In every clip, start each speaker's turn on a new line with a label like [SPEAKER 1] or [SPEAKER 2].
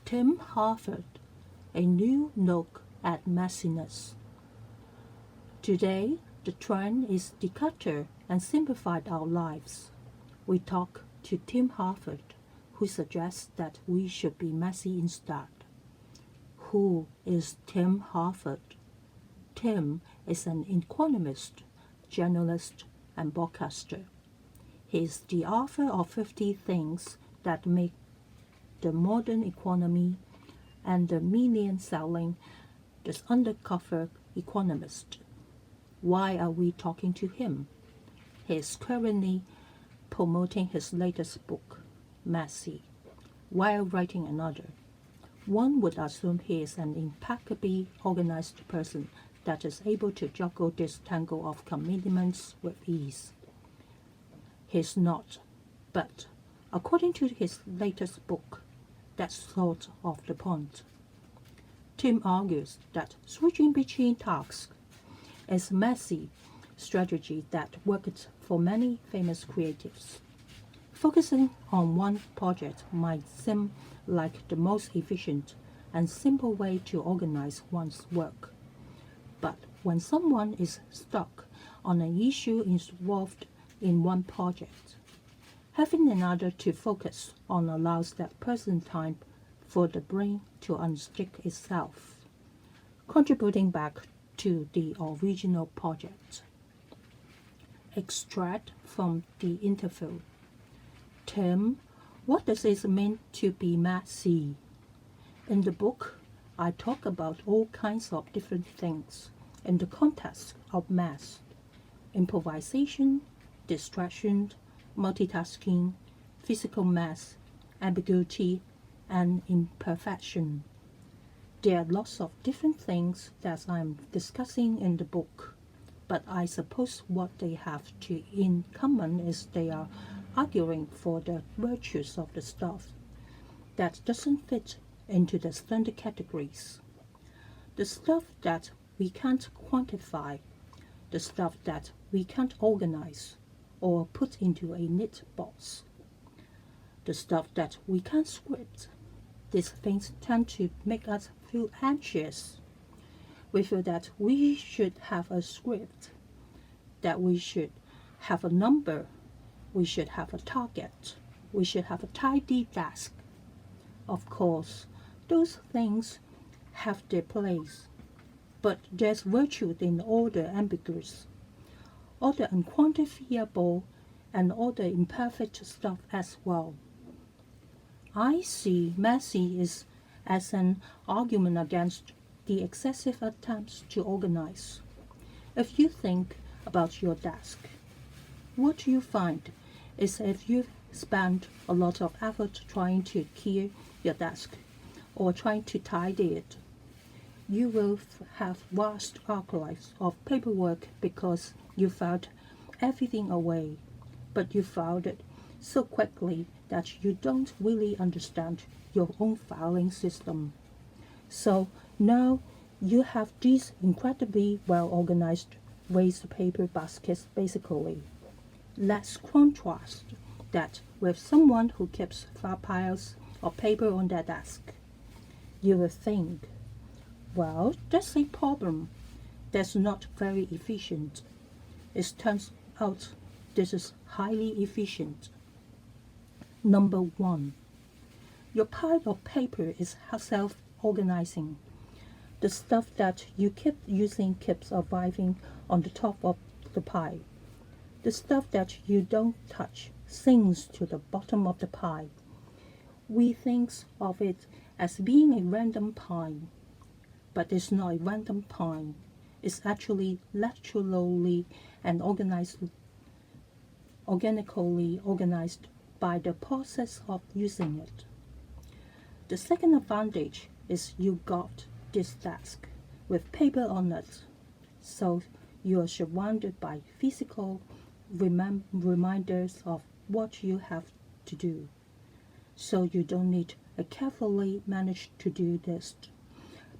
[SPEAKER 1] Tim Hartford, a new look at messiness. Today, the trend is declutter and simplify our lives. We talk to Tim Hartford, who suggests that we should be messy instead. Who is Tim Hartford? Tim is an economist, journalist, and broadcaster. He is the author of 50 Things That Make the Modern Economy and the million-selling The Undercover Economist. Why are we talking to him? He is currently promoting his latest book, Messy, while writing another. One would assume he is an impeccably organized person that is able to juggle this tangle of commitments with ease. He is not, but according to his latest book, that's sort of the point. Tim argues that switching between tasks is a messy strategy that worked for many famous creatives. Focusing on one project might seem like the most efficient and simple way to organize one's work. But when someone is stuck on an issue involved in one project, having another to focus on allows that person time for the brain to unstick itself, contributing back to the original project. Extract from the interview. Tim, what does it mean to be messy? In the book, I talk about all kinds of different things in the context of mess: improvisation, distraction, multitasking, physical mess, ambiguity, and imperfection. There are lots of different things that I'm discussing in the book, but I suppose what they have in common is they are arguing for the virtues of the stuff that doesn't fit into the standard categories. The stuff that we can't quantify, the stuff that we can't organize or put into a neat box, the stuff that we can't script. These things tend to make us feel anxious. We feel that we should have a script, that we should have a number, we should have a target, we should have a tidy desk. Of course, those things have their place, but there's virtue in all the ambiguous, all the unquantifiable, and all the imperfect stuff as well. I see messy as an argument against the excessive attempts to organize. If you think about your desk, what you find is if you've spent a lot of effort trying to clear your desk or trying to tidy it, you will have vast archives of paperwork because you filed everything away, but you filed it so quickly that you don't really understand your own filing system. So now you have these incredibly well-organized waste paper baskets basically. Let's contrast that with someone who keeps flat piles of paper on their desk. You will think, well, that's a problem. That's not very efficient. It turns out this is highly efficient. Number one, your pile of paper is self-organizing. The stuff that you keep using keeps arriving on the top of the pile. The stuff that you don't touch sinks to the bottom of the pile. We think of it as being a random pile, but it's not a random pile. It's actually naturally and organically organized by the process of using it. The second advantage is you got this desk with paper on it, so you are surrounded by physical reminders of what you have to do. So you don't need a carefully managed to-do list,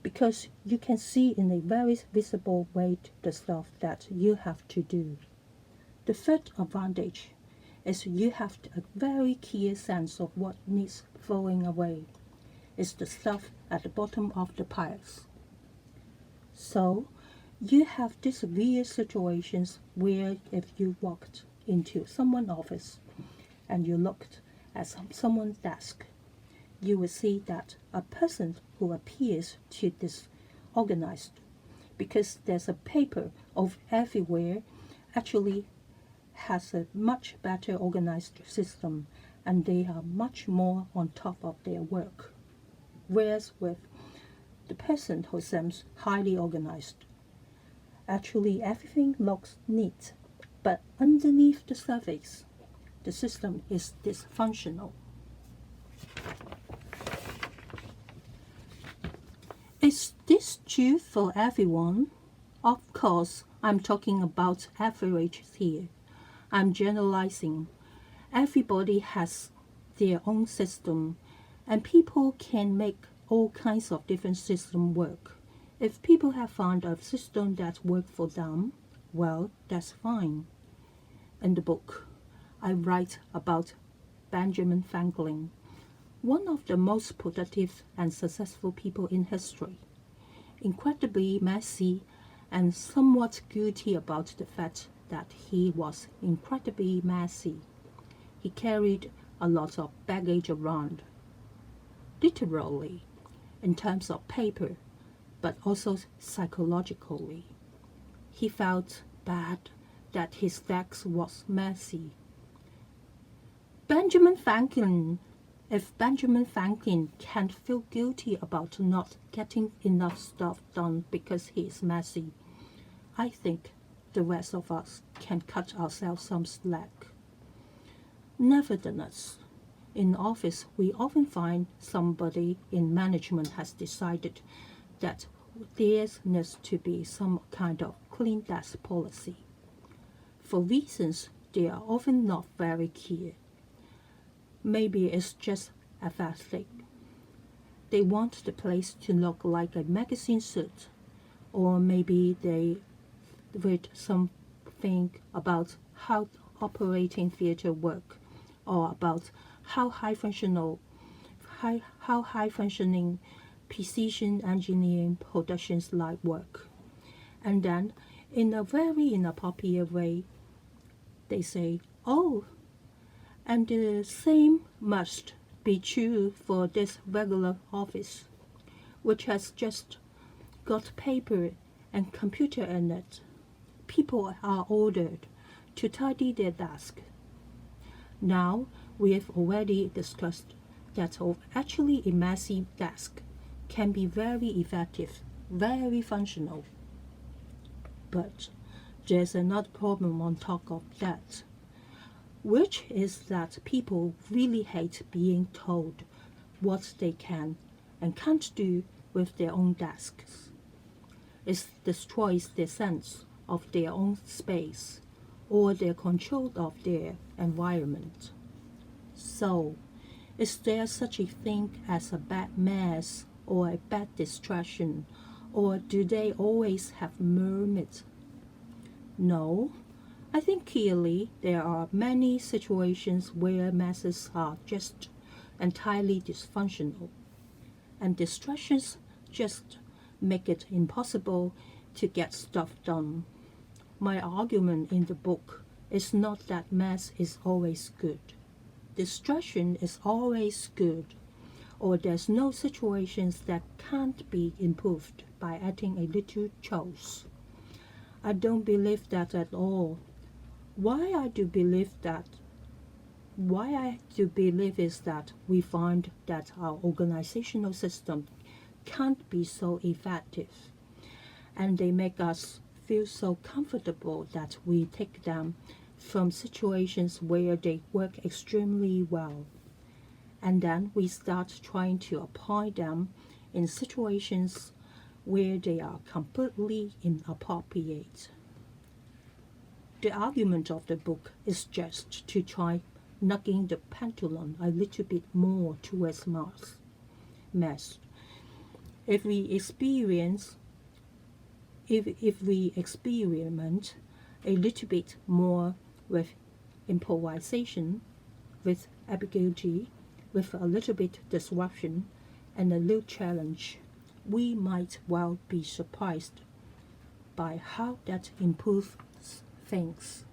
[SPEAKER 1] because you can see in a very visible way the stuff that you have to do. The third advantage is you have a very clear sense of what needs throwing away. is the stuff at the bottom of the piles. So you have these weird situations where if you walked into someone's office and you looked at someone's desk, you will see that a person who appears to disorganized because there's a paper of everywhere actually has a much better organized system, and they are much more on top of their work. Whereas with the person who seems highly organized, actually everything looks neat, but underneath the surface, the system is dysfunctional. Is this true for everyone? Of course, I'm talking about averages here. I'm generalizing. Everybody has their own system, and people can make all kinds of different systems work. If people have found a system that works for them, well, that's fine. In the book, I write about Benjamin Franklin, one of the most productive and successful people in history. Incredibly messy and somewhat guilty about the fact that he was incredibly messy. He carried a lot of baggage around, literally, in terms of paper, but also psychologically. He felt bad that his desk was messy. If Benjamin Franklin can't feel guilty about not getting enough stuff done because he is messy, I think the rest of us can cut ourselves some slack. Nevertheless, in office we often find somebody in management has decided that there needs to be some kind of clean desk policy. For reasons they are often not very clear. Maybe it's just aesthetic. They want the place to look like a magazine suit, or maybe they read something about how operating theater work, or about how high functioning precision engineering productions like work. And then, in a very inappropriate way, they say, oh, and the same must be true for this regular office, which has just got paper and computer in it. People are ordered to tidy their desk. Now, we have already discussed that actually a messy desk can be very effective, very functional. But there's another problem on top of that, which is that people really hate being told what they can and can't do with their own desks. It destroys their sense of their own space or their control of their environment. So, is there such a thing as a bad mess or a bad distraction, or do they always have mermaids? No. I think clearly there are many situations where messes are just entirely dysfunctional, and distractions just make it impossible to get stuff done. My argument in the book is not that mess is always good. Distraction is always good, or there's no situations that can't be improved by adding a little choice. I don't believe that at all. Why I do believe is that we find that our organizational system can't be so effective, and they make us feel so comfortable that we take them from situations where they work extremely well, and then we start trying to apply them in situations where they are completely inappropriate. The argument of the book is just to try nudging the pendulum a little bit more towards mess. If we experiment a little bit more with improvisation, with ambiguity, with a little bit disruption, and a new challenge, we might well be surprised by how that improves things.